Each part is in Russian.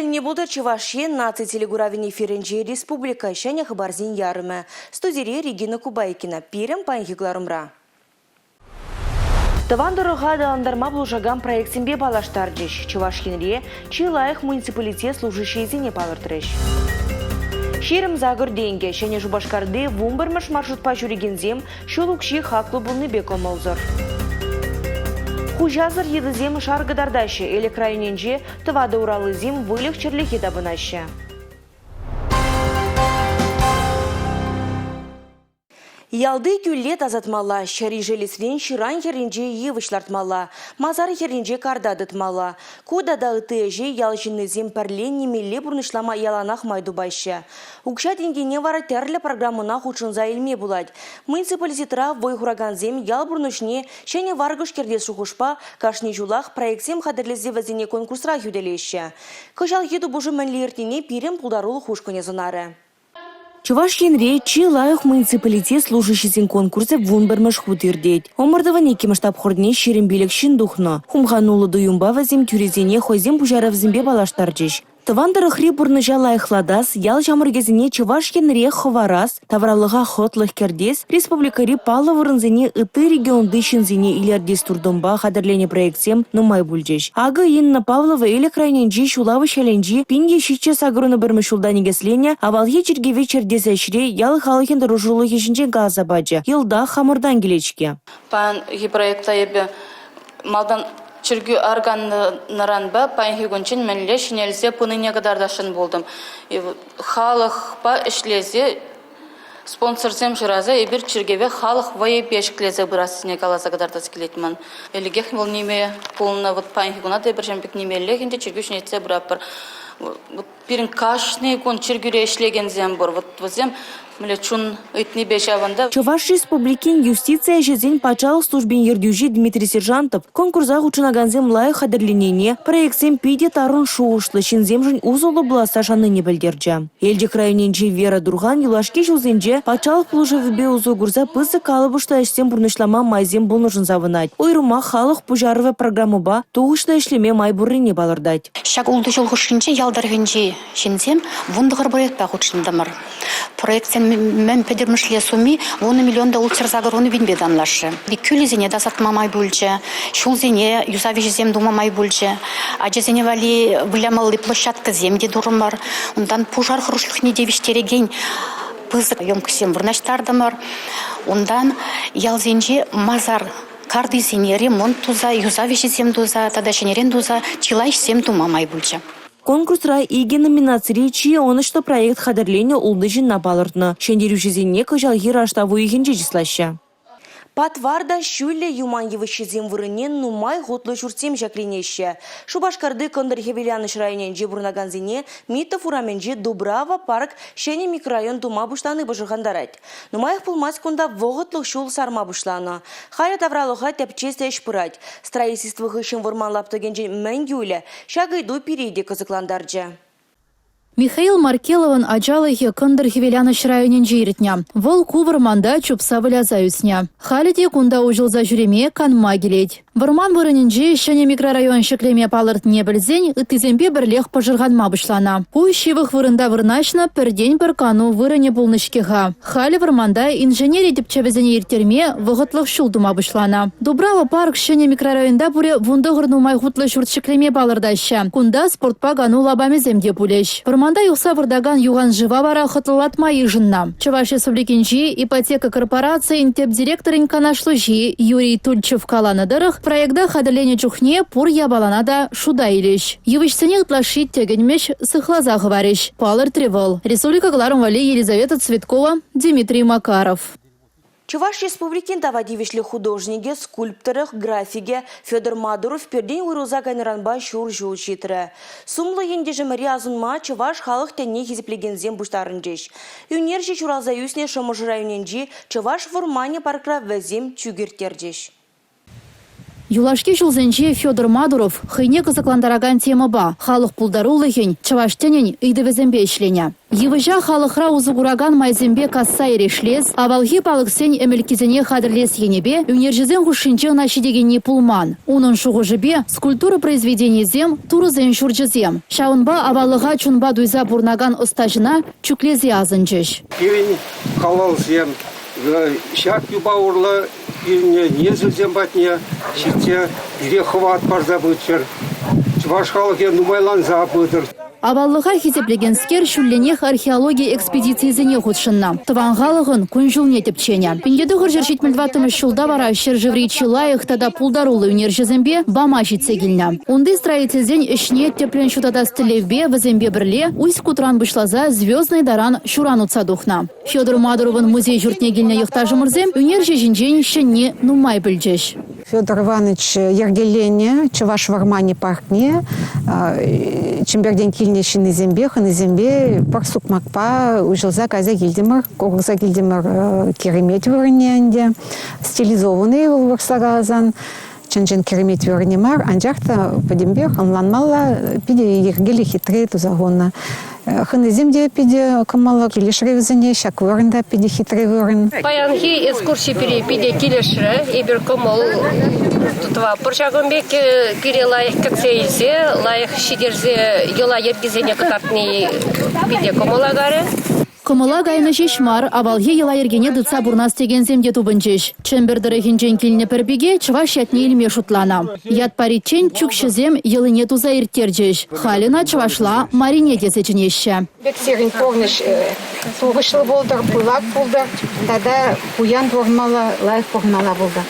не будет Чуваши наци телегуравини фиренджи республика шеня хабарзин ярыме. Студире Регина Кубайкина. Пирем панхигларумра. Тавандырыға даландарма блужаган проектсенбе балаштардыш. Чувашкинре Чилайх муниципалитет служащийзине палыртырыш. Шерім загыр денге, шене жубашкарды вумбармаш маршрутпа жүрегензем шулукши хаклы бұлны бекомылзыр. Хужазыр едізем шаргыдардашы, элек районенже тывады уралызем вылық черліхе табынашы. Ялды күллет азатмала, шари желесрен шыран херенже евышлартмала, мазар херенже кардадытмала. Куда да ыты ялжынызем пәрлен немелле бұрнышлама яланах майдубайшы. Укша денгене вара тәрлі программына худшынза елме булад. Муниципалитетра войхураганзем ял бұрнышне шәне варгыш кердес шухушпа кашни жулах проектсем хадырлезе вазине конкурсра юделеші. Кышал еду бұжы мәнлертіне пирем пулдарулы хушкыне зонары. Чувашкинре Чилайх муниципалитет служащийсен конкурсы вунбармаш худырдет. Омардыван эки масштаб хордне шерем билек шиндухно. Хумханулы дуюмба вазим тюрезене хойзем пужаравзимбе балаштарджиш. Тывандыры хри бурныжа лайхладас, ял жамыргезіне Чувашкинре ховарас, тавралыға хотлых кердес, республикари палывырынзене ыты регионды шинзене илердес турдымба хадырлене проектсем нумай бульджеш. Ага Инна Павлова или крайненджи шулавы шаленджи пинге шиче сагруны бірмішулданегеслене, авалхе чергеве чердесешре ял халыхен дорожулы хешінчен газабаджа, елда хамырдан келечке. Пан проекта ебе малдан Чергü арганнаранба пайхигунчин менле шинелзе пыныне кадардашын болдым. Халық па ишлезе спонсорсем жыраза ебір чергеве халық вайы пешклезе бұрасыне каласа кадардасы келетмін. Элігех бұл неме полына пайхигуна да бір жемпек немелі хенде чергü шинетсе бұраппыр. Бірін кашны кон чергüре ишлеген зем бұр. Возем Чуваш республикин юстиция жезен пачалық службен ердюжи Дмитрий Сержантов конкурсах учынаганзем лай хадырленене проектсем пиде тарун шуышлы шинземжін узолы бұласа шаныне білдерджа. Елдік районенже Вера Дурган юлашке жылзенже пачалық плужевібе узу гурза пызы калыбышта әштен бұрнышлама майзем бұл нужын завынать. Ойрума халық пужарывы программыба туғышта эшлеме майбурыне балырдать. Шак улды жылғышынче ялдарғынче шинзем вундығыр проектпа құтшындамыр. Проектсен мен педермішле суми 10 миллионда ултырзагыр оны бинбеданлашы. Күлізене дасатмамай бульче, шулзене юзавижі зем думамай бульче, ажезене вали вылямалы площадка земде дурым бар. Ондан пужар хрушлықне девиштереген пызык емкісем вырнаштардымыр. Ондан ялзенже мазар кардызене ремонт туза, юзавижі зем дуза, тадашенерен дуза, чилайш зем думамай бульче. Конкурсра иге номинации чьи он что проект хадырления улдыжин на балыртны. Шендерюшизене кожалги раштаву игенже жислаща. Патварда шүлле юманьевышизем вырынен нумай готлы журтсем жакленеще. Шубашкарды кондырхевеляныш районен жебурнаганзине мита фураменже Дубрава парк шене микрорайон тума буштаны бажыргандарать. Нумайх пулмас кунда воготлых шул сарма бушлана. Халя тавралыха тепчесе шпырать. Строительство хышын вурман лаптыгенже мәнгюле. Шагайду перейде кызыкландарджа. Михаил Маркелован ажалыхе кындыр хевеляныш районен жейрітня. Вол кувырманда чупса вылязаюсня. Халиде кунда ужылза жүреме канма келет. Вырман вырыненже шәне микрорайон шеклеме палырт не білзен, ытызембе бірлех пожырғанма бұшлана. Уй шивых вырында вырнашна пірден бір кану вырыне болнышкеға. Хали вырманда инженери депчевезене ертерме вғытлық шулдума бұшлана. Дубрава парк шәне микрорайонда бұре вундығырну майғутлы жұрт шеклеме палырдаща. Кунда спортпа гану лабамеземде бұлеш. Вырманда юқса вырдаган юған жыва бара хытлылатма ежынна. Чуваш республикинжи ипотека корпорации интеп директорин канашлыжи Юрий Тульчев каланыдырых проектда хадырлене чухне пур ябаланада шуда илеш. Евышсене плашит тегенмеш сыхлаза говориш. Палыр тревол. Республика Галарум Вали Елизавета Цветкова, Дмитрий Макаров. Чуваш республикин тавадивишлі художнике, скульпторах, графике Федор Мадуров перден уйруза гайнаранба шур жуучитры. Сумлы ендежі мәрі азынма Чуваш халық тәнне хизеплегензен бұштарынжеш. Юнержі чуралза юсне шымыжы районенжі Чуваш вұрмане паркра вәзем чүгертердеш. Юлашки жулзенче Федор Мадуров хыйне кызыкландараган тема ба. Халық пулдарулыхин чаваштенен ыйдывезембе ишлене. Йывыжа халықра узугураган майзембе касса ерешлес, авалхи палықсен эмелькизене хадырлес енебе, үнержізен хушинче нашидегенне пулман. Унын шуғыжыбе скульптура произведениезем турызен шуржызем. Шаунба авалыға чунба дуйза бурнаган остажына чуклезе азынчыш. Кевин халалзем, шак юбаурлы, незілзем батне, шитте иреховат парзабытчер. Чуваш халыге нумайлан забыдыр. Аваллыға хизеплегенскер шүлленех археология экспедициясыне худшынна. Тыванғалығын күнжулне тепчене. Пендеді ғыржыр жетмілдватымыз шулда бара шержеври чилайық тада пулдарулы үнержізімбе бама жетсе келіне. Онды строительзен ішне теплен шутада стілевбе візембе бірле уйс кутран бұшлаза звездный даран шуран утса духна. Федор Мадуровын музей жұртне келіне йықтажымырзем үнерже жинжен шынне нумай білжеш. Федор Иванович ергелене, чуваш вармане паркне, чемберден килнешин изембе, парсук макпа, ужилза каза гильдемар, коргза гильдемар керемет вырненде, стилизованный варсагазан, чанжен керемет вырнемар, анжарта падембех, анланмала, пиде ергеле хитрее тузагонна. Ханыземде пиде камала килешре визене, шак вырнда пиде хитрее вырн. Паянхи экскурсии пиде килешре, ибер камал тутва. Порчагомбек кире лайх как сейзе, лайх шидерзе, йола ергизене катартни пиде камалагаре. Кымыла гайны шешмар, авалге ела ергене дыца бурнас теген земде тубынчеш. Чембердыры хинчен киліне пербеге чываш ятне илме шутлана. Ят паричен чукшызем елыне туза ирттерчеш. Халина чывашла марине тесеченеші. Бексерин порныш туғышлы болдыр, пулак болдыр, тада куян формала, лайф формала болды.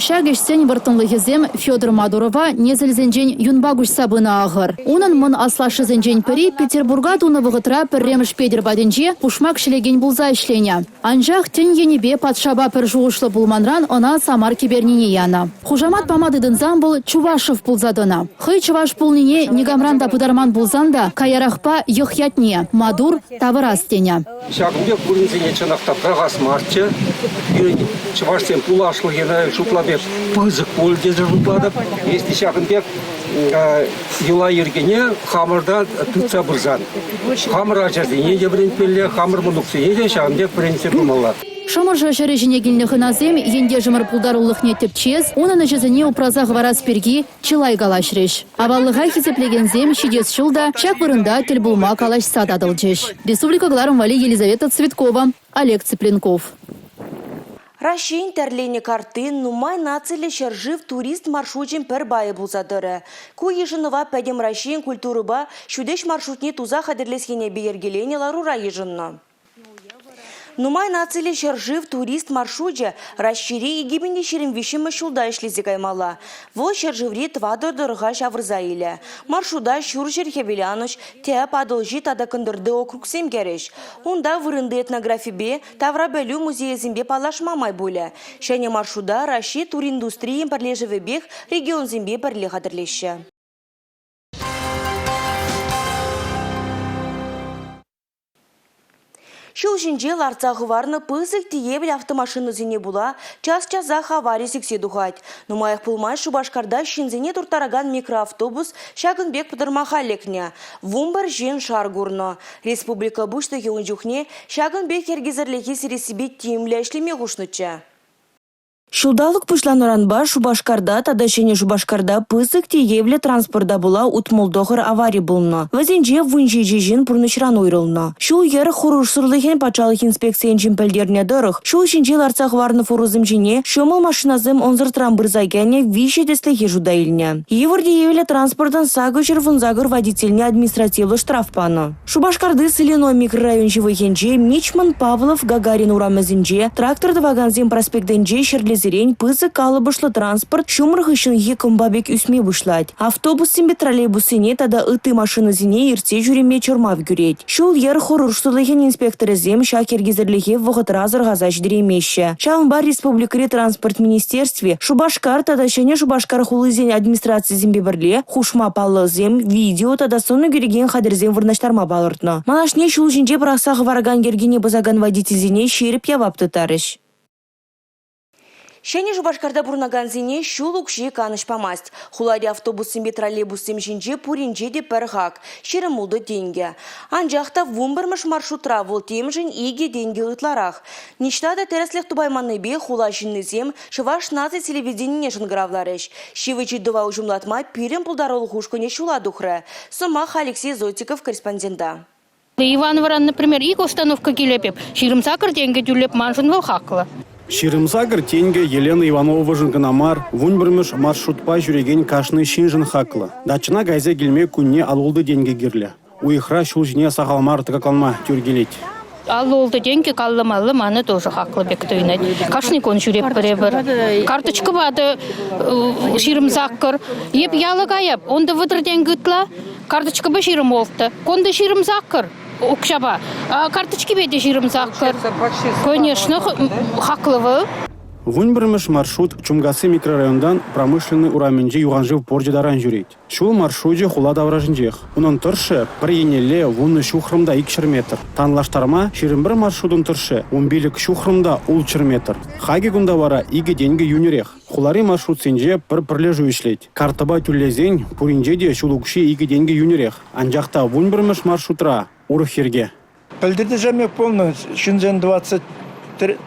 Шагешсен бұртынлығызем Федор Мадурова незілзенжен юнбагуш сабына ағыр. Унын мын аслашы зенжен пірі Петербурга туны вғытра пірреміш педербаденже пушмак шілеген бұлза ішлене. Анжақ тен енебе патшаба пір жуғышлы бұлманран она самар кебернене яна. Хужамат памадыдынзан бұл Чувашев бұлзадына. Хый Чуваш пулнине негамранда пыдарман бұлзанда каярахпа йохятне, Мадур тавырас тене. Шагымбек бұрынзене чанақта прағас марчы, Чувашсен пулашлығына шуплабек пызық бол дезір жупладып. Если Шагымбек юла ергене хамырда тұтса бұрзан. Хамыр ажардене де бірін пелі, хамыр мұнықсене де Шагымбек бірінсер бұмалар. Шамыржа шәрежіне келініғі назем, енде жымыр пулдарулықне тепчез, оның жүзіне упраза ғварас перги чилай галашреш. Аваллыға хизеплеген зем шидес жылда шак вырында тіл бұлма калаш сададыл жеш. Республика Гларым Вали Елизавета Цветкова, Олег Цыпленков. Рашин тәрлені картын нумай нацилі шаржив турист маршрутен пір байы бұлзадыры. Ку ежынова пәдем Рашин культурыба шүдеш маршрутне туза қадірлесгене бейергелене ларура ежынна. Нумай нацилі шаржив турист маршруте расшири и гибенде шерім вишімі шулда ішлезе каймала. Вол шарживри твадыр дырға шавырза илі. Маршруда шур жерхебеляныш тәп адылжи тада кындырды округсем кереш. Онда вырынды этнографибе тавра бәлю музейезімбе палашмамай бөлі. Шәне маршруда Раши туриндустрии пірлежевебех регион зембе пірле қадырлеші. Шылшынже ларцағы варны пызык тиебіл автомашины зіне була, час-чаза хавари сіксе дұғайд. Нумайық пулмай Шубашкарда шинзіне туртараган микроавтобус Шагынбек пұдырма халекне. Вумбар жен шаргурно. Республика бұшты еуін жүхне Шагынбек ергезірлеге сіресібе тиімлі әшлеме ғушныча. Шудалық пышланыранба Шубашкарда тадашене Шубашкарда пызык тиевле транспорта була утмулдохыр аварий булны. Вазенже вунжи жежин пурнышран уйрылны. Шу ер хурушсырлыхен пачалық инспекциян жимпелдерне дырых. Шу шинче ларцах варны фурузым жине, шумыл машиназым онзыр трамбырзайгене вище деслехе жудайльне. Евр тиевле транспортын сагышыр вунзагыр водительне административлы штрафпаны. Шубашкарды Сылино микрорайон живыхенже Мичман Павлов Гагарин урамызынже трактор ваганзем проспектенже шерлез зерень пызык алыбышлы транспорт шумырғышын екімбабек үсме бұшлайды. Автобус сімбе троллейбусыне тада ыты машины зіне ерте жүреме чормав күрет. Шул ер хоруршсылыхен инспекторы зем шакергезірліге вғытразыр ғазаш діремеші. Шалынбар республикари транспорт министерстве Шубашкар тада шене Шубашкар хулызен администрация зембе бірле хушма палы зем видео тада соны көреген қадырзем вырнаштарма балыртны. Малашне шул жинже бірақсағы вараган кергене базаган водитель зіне шеріп явапты тарыш. Шәне Жубашкарда бурнаганзине шул укши канышпамасть. Хулади автобусым троллейбусым жинже пуринже де пәрғак. Шерім улды денге. Анжақта вумбырмыш маршрутра вол темжін иге денге ұтларақ. Ништада тәрәслек тубайманны бе хула жиннызем шываш назы телевидение жынгравларыш. Шивычи дова ужымлатма пирен пулдарол хушконе шула духры. Сымах Алексей Зотиков, корреспондента. Ивановран, например, и установка келепеп. Ширымсакыр деньги дюлеп манжын вол хақлы. Ширымсагыр тенге Елена Иванова жынканамар, вунбірміш маршрутпа жүреген кашны шинжын хақлы. Дачына гайзе келме күнне алулды денге керлі. Уйхра шул жіне сағалмар тықақалма түргелет. Алулды деньги каллымалы маны тоже хақлы бектойнат. Кашны кон жүреп біребір. Карточка бады ширымсакыр. Еп ялы гаяп, онды выдыр деньги ütла, карточка бы ширым олты. Конды ширымсакыр. Укшаба. Карточки беде ширымсакыр. Конечно, хақлывы. Вунбірміш маршрут Чумгасы микрорайондан промышленный ураменже юғанжив поржидаран жүрейд. Шул маршруте хула давражынжех. Унын тұршы бір енеле вунны шухрымда 2 метр. Танлаштарма ширымбір маршрутын тұршы 11 шухрымда ул метр. Хаги гунда вара иге деньги юнерех. Хулари маршрут сенже пірле жуишлейд. Картаба түллезен пуринже де шулукши иге деньги юнерех. Анжақта вунбірміш маршрутра урхерге. Пілдерді жәмек полны шинзен 23,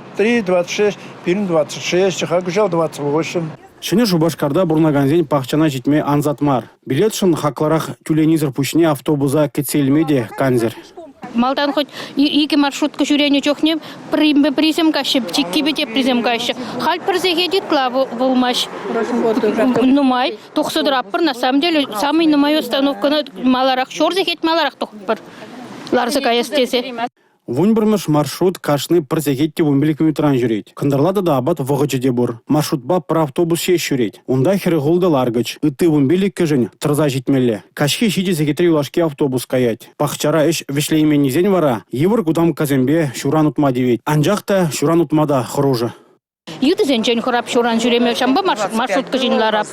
26, Пирин 26, Хагужал 28. Шыны Жубашкарда бурнаганзен пахчана житме анзатмар. Билет шын хақларах тюленизр пучне автобуза кетселмеде канзер. Малдан хоть ике маршрутка жүрені жоқне призем кашы, тикки бете призем кашы. Халь призеге дитла болмаш. Нумай, тоқсыдыраппыр, на самом деле, самый нумай установканы маларах, шорзехет маларах тоқпыр. Ларзы каястезе. Вунбірміш маршрут кашны прзегетте 11 минутран жүрейд. Кындырлады да абат вғычыде бұр. Маршрутба пр автобус шеш жүрейд. Онда херғылды ларгыч. Үтті 11 кіжін тұрза жетмелі. Кашки шиде зекетри улашке автобус каять. Пахчара іш вішлеймен незен вара. Евір кудам казембе шуран утма девейд. Анжақта шуран утмада хұружы. Юдызен жен хұрап шуран жүреме шамба маршрутка жинларап.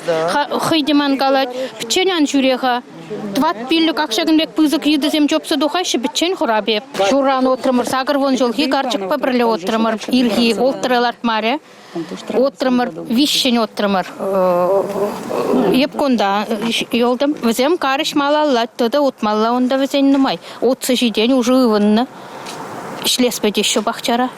Хыйдеман калать, пченян жүреға. 20 пиллік ақшагынбек пызык юдызем чопсы духайшы пчен хұрабе. Шуран отырмыр, сағыр вон жолхи карчық пабірлі отырмыр. Ирхи олтырылар маре. Отырмыр, вишшен отырмыр. Епконда елдім. Візем карыш малалла, тода отмалла онда візен нумай. Отсы жиден уже ывынны. Ішлеспеде шо бақчара.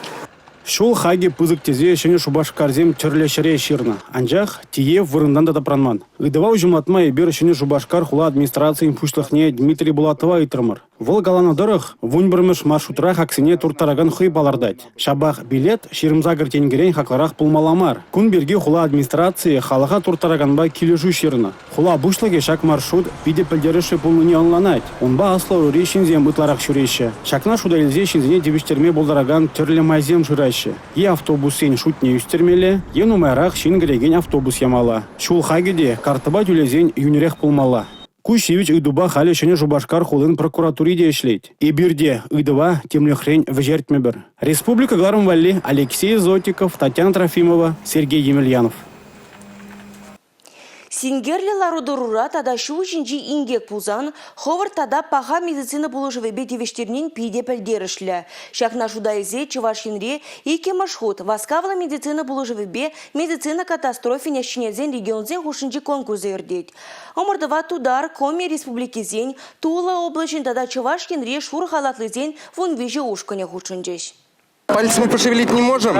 Шул хаги пызык тезе шыны Жубашкарзем чырлешіре шырны. Анжақ тие вырындан да пранман. Ыдыва ұжыматма ебер шыны Жубашкар хула администрациян пушлықне Дмитрий Булатова итырмыр. Вол галанадырых вунбірміш маршрутра хаксине туртараган хый балардать. Шабах билет ширымзагыр тенгерен хакларах пулмаламар. Кун берге хула администрация халаха туртараганба килежу шырны. Хула бушлыге шак маршрут пиде пілдеріші пулныне онланать. Онба аслау решинзем ытларах шүреші. Шакна шудализе шинзене дебіштерме болдараган түрлі майзем жырайшы. Е автобусен шутне үстермелі, е нумайрақ шингіреген автобус ямала. Шул хагеде картыба түлезен юнерех пулмала. Кушевич ыдыба халі шыны Жубашкар хулын прокуратуриде ешлейд. Эбирде ыдыба темлехрень вжертмебір. Республика Гларым Валли, Алексей Зотиков, Татьяна Трофимова, Сергей Емельянов. Сингерлі ларудырура тада шу жинжи ингек пузан, ховар тада паха медицина булыжывы бетевештернен пиде пәлдерішлі. Шакна шудайзе Чувашинре ике маршрут васкавла медицина булыжывы бе медицина катастрофиня шинезен регионзен хушинжи конкурсы ердет. Омырдыва тудар коми республики зен, Тула облачын тада Чувашинре шур халатлы зен вон вежі ушканя хушинжеш. Пальцы мы пошевелить не можем?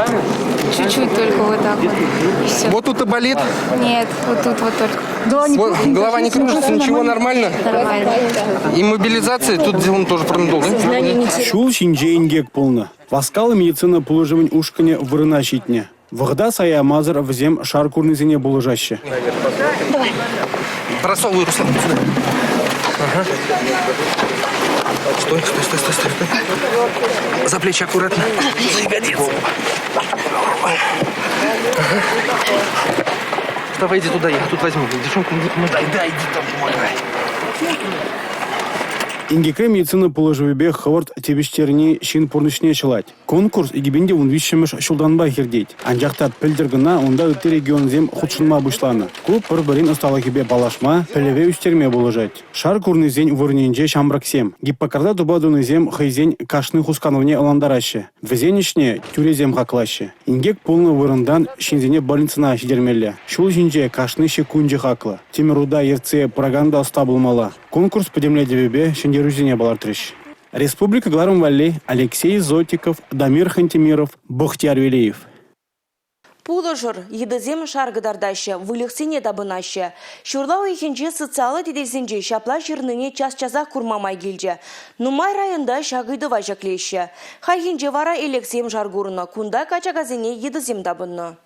Чуть-чуть только вот так вот. Всё. Вот тут и болит? Нет, вот тут вот только. Голова не кружится, ничего, нормально? Нормально. И мобилизация, тут он тоже промедол, да? Шул шинже ингек полна. Васкалы медицина пулыжывань ушкане вырына щитне. Вғда сая мазыр взем шар курнызине булыжаще. Давай. Просовывай, Руслан, сюда. Ага. Стой. За плечи аккуратно. За ягодицу. Ага. Давай, иди туда, я тут возьму. Девчонку не помогай. Да, иди там помогай. Ингекре медицина положивебе хаварт тебештеріне шин пурнышне чылать. Конкурс игибенде он вишшемеш шулданба хердеть. Анжақта пілдіргіна онда үтті регионзем худшынма бұшланы. Ку бір-бірін ұсталығыбе балашма, пілеве үстерме болажать. Шар курнызен вырненже шамбраксем. Гиппокарда дубадунызем хайзен кашны хускановне аландараще. Везенішне тюрезем хаклаще. Ингек полны вырындан шинзене больницына шидермелі. Шул жинже кашны шекунже хакла. Темируда ерце проганда ұстабылмала. Конкурс подемледевебе шендерузине балартрыш. Республика Гларум Валли, Алексей Зотиков, Дамир Хантимиров, Бухтияр Велиев. Пулышыр, едізем шаргыдардашы, вылықсене табынашы. Шурлау ехенже социалы деделсенже шапла жирныне час-часа курмамай келже. Нумай районда шағыды важаклеші. Хайхенже вара элексем жаргурына, кунда качагазене едізем табыны.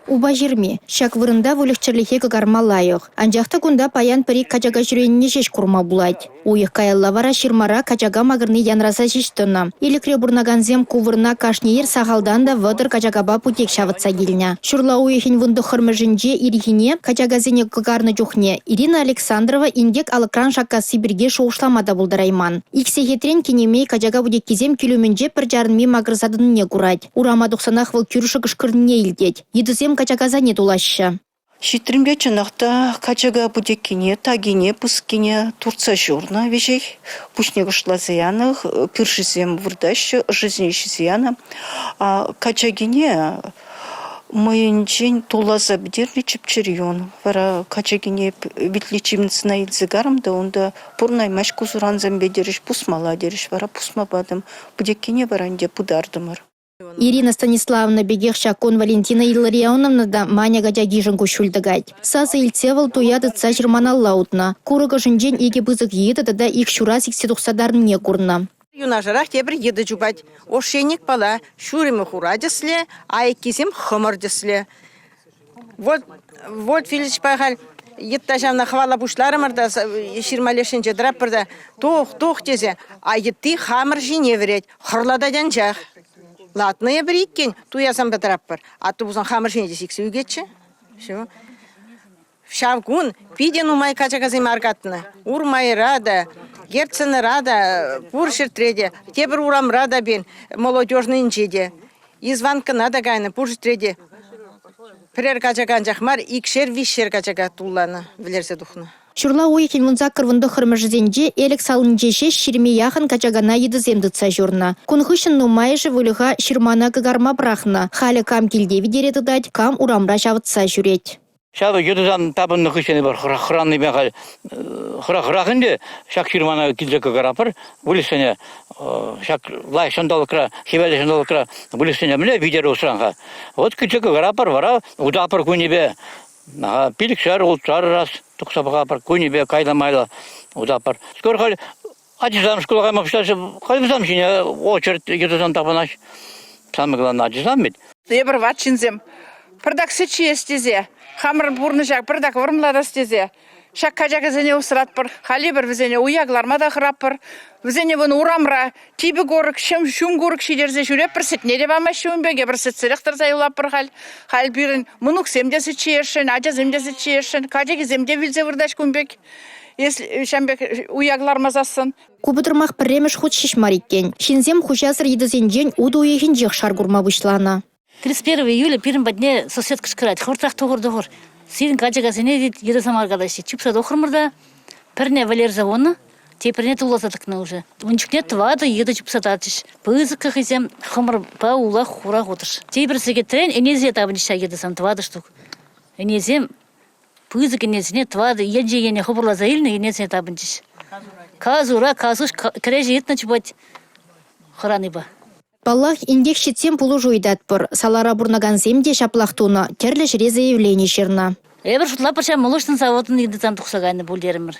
Уба жерме, шак вырында вөлікчерліхе кагарма лайық. Анжақты күнда паян пірек качага жүреніне жеш курма булать. Уйық каялла вара ширмара качага магырны янраса жештіна. Илікре бурнаганзем кувырна кашнеер сағалдан да вăдыр качагаба путек шавытса келіне. Шурла уйықын вынды хырмыжынже ирихине качагазене кагарны жухне. Ирина Александрова ингек алыкран шаккасы бірге шоушламада булдырайман. Иксехетрен кенемей качага будек кезем күлімінже пір жарынме магырзадынне курать. Урама 90-ақ выл күріші кышкырынне илдет. Едізем качагазане тулаща. Шитримге чынақта качага будеккене, тагине, пускене Турция журна вежей. Пушне гышла заянық, пиршизем вырдашы, жизнейші заяны. Качагине мойынчен тулаза бідерлі чіпчеріон. Вара качагине битличимцына илзігарым да онда пурнай мәш кузуран замбедеріш пусмала деріш. Вара пусмабадым. Будеккене варанде пудардымыр. Ирина Станиславовна бегехша кон Валентина Илларионовна да маня гадя гижен кушульдагать. Саза ильцевал туяды цажыр маналлаутна. Курыга жынжен еге бызык еді да их шурас иксе тухсадарн не курна. Юнажарах тебір еді жубать. Ошенник пала шуримы хурадесле, а екизем хымырдесле. Вот Филич Пахаль еттажамна хвала бушларымырда ширмалешінже драппырда тоқ тезе, а етті хамыр жине верет, хырлада жанжақ. Латная бриккен, туязам бадраппар, а то бузан хамыр жине десексе үгетші. Шавгун, пиден умай качагазым аргатына, урмай рада, герцена рада, пуршир треде, тебір урам рада бен, молодежный инжеде. Изванка нада гайны, пуршир треде. Прер качаган жахмар, икшер вишер качага тулланы, білерсе духна. Шурла уйхин вунзаккар вунды хырмыжызенже элек салынжеше ширме яхын качагана едіземдіца журна. Кунхышын нумайжы вылыға ширмана кагарма брахна. Халі кам келде видереті дать, кам урамра жавытса жүрет. Шады едізан табынны хышыны бар хыранны бен хал хырахынде шак ширмана келде кагарапыр. Вылысыне шак лай шандалықра, хевелі шандалықра вылысыне біле видере усранға. Вот келде кагарапыр вара удапыр күнебе. Пилік шар ол шар раз. Тұқсабыға бар, көнебе, кайламайлы, ұдапар. Скоро қал, ажызам школаға мапшташы, қалымызам жіне, очерт, едізан тапынаш. Самы главный ажызам бет. Ебір ватшынзем, пырдак сычы естезе, хамыр бұрны жақ, пырдак вырмлада стезе. Шак качагазене усырат бір, қали бір візене уягларма да қырап бір, візене вон урамра, тибі горық, шум горық шидерзе жүреп бір сетне де бама шумбеге, бір сетсіректір зайлап бір қал бірін, мұнық семде сычы ершін, ажа земде сычы ершін, качаги земде вілзе вырдаш күмбек, шамбек уягларма засын. Кубытырмақ пірреміш худ шишмар еккен. Шинзем хужазыр едізенжен уду ехін жеқ шаргурма бұшлана. 31 июля пирім бәдне сосет кішкірат, хортрақ тоғыр-доғыр. Сирин качагазене дит едізам аргадашы. Чипса доқырмырда, пірне валер завоны, тепірне тулазадықны уже. Унчукне твады еді чипса татыш. Пызыққа хизем хымыр па ула хурақ отыш. Тепірсіге трен энезе табынша едізам твады штук. Энезем пызық энезіне твады енже хубырла заилны энезіне табынчыш. Казура, казуш, кірежі етні чубать хыраны ба. Баллах индек шетсем пулу жуйдат бір. Салара бурнаган земде шаплақтуна, терлі жіре заявление шерна. Эбір шутла пырша молочный заводын едізан тұқсағайны бөлдерімір.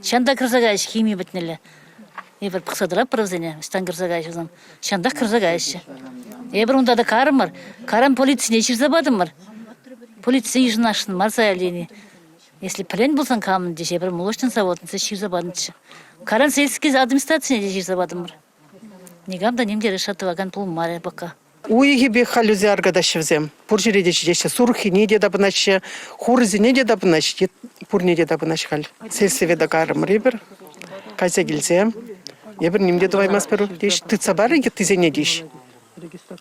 Шанда кірзағайш химия бітнелі. Эбір пықсадырап бірізіне, ұстан кірзағайш ұзам. Шанда кірзағайшы. Эбір онда да карымыр. Карам полицияне шырзабадымыр. Полиция ежін ашын мар заявление. Если плен болсан камын деш, эбір молочный заводын шырзабадыншы. Каран сельский администрацияне де шырзабадымыр. Негамда немде решатываган пул маре бака. Уйги бе халюзе аргадашевзем. Пуржире дешеше сурхи не де дабынаще, хурзи не де дабынаще, пурне де дабынаш хал. Сельсеве да карым рибер. Кайса келсем, ебір немде дваймас бір дейш, тыца бар егет тызене дейш.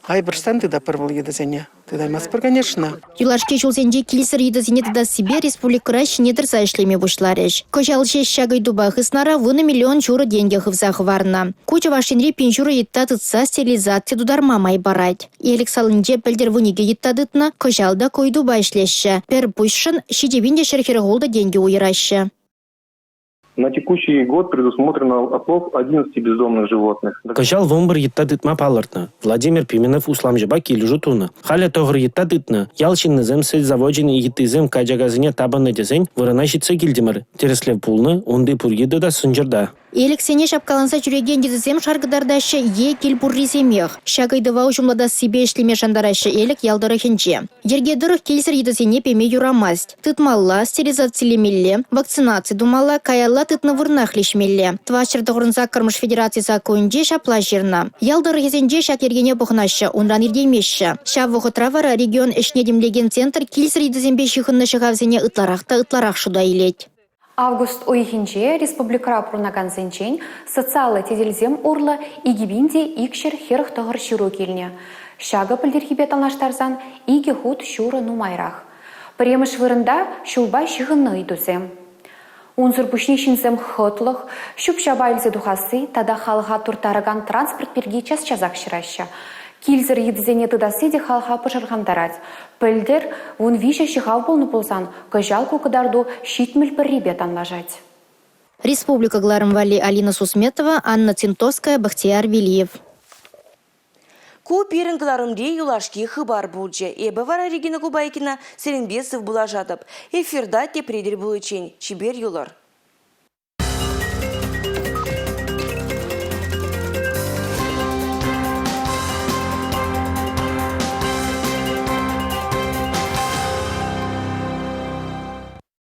Ай бірстан тыда пырвыл еді зене. Тыдаймас бір, конечно. Юлашке жолзенде килсер едізіне тыда себе республикара шинедірса ішлеме бұшларыш. Көжал шеш шагай дубах ыснара вуны миллион журы деньги хывзах варна. Куча вашинре пинжуры етта тытса стерилизация дударма май барать. Елік салынже пілдер вуниге етта дытна көжалда кой дуба ішлеші. Пер пұшшын шидевінде шерхері голда деньги уйрашы. На текущий год предусмотрено отлов 11 бездомных животных. Кожал вомбр етта дытма палыртна. Владимир Пименов усламжыба келюжу туны. Халя тогыр етта дытна. Ялшин нызем сел заводжин и еттизем каджагазыне табаны дезень вырана житсе келдимір. Тереслев пулны, онды пургиды да сынжырда. Еліксене шапкаланса жүреген дедізем шаргыдардашы е кел бурриземех. Шагайдыва ұжымлада себе ішлеме жандарашы елік ялдыры хенче. Ергедырық келсір едізене пеме юрамаст. Тытмалла, стерилизациялемелле, вакцинация думала, каялла тытны вырнах лишмелле. Твашырды ғырынса кырмыш федерации закойынже шапла жерна. Ялдыры хезенже шак ергене бұхнашы, онран ердемеші. Шавығы травара регион ішне демлеген центр келсір едізембе шихынны шығавзене ытларақ шуда елет. Август ойхинже республикара пурнаган зенчен социалы теделзем урлы игибинде икшер херх тұғыр ширу келіне. Шағы пілдерхибет алаштарзан иги худ шуры нумайрақ. Премыш вырында шулба шығынны идузем. Унзыр пушнишинзем хытлық, шуп шабайлзе духасы тада халға туртарыган транспорт перги час-чазак шыраща. Килзер едізене тыдасы де халға пышырғандарад. Пілдер, вон више шығау болны болсан, көжал көкідарду шитміл бір ребет анлажать. Республика Гларымвали Алина Сусметова, Анна Цинтовская, Бахтияр Вилиев. Ку пирінгларымде юлашки хыбар бұлджа. Эбі вара Регина Кубайкина Серенбесов бұла жадып. Эфирда те предер бұлычен. Чибер юлар.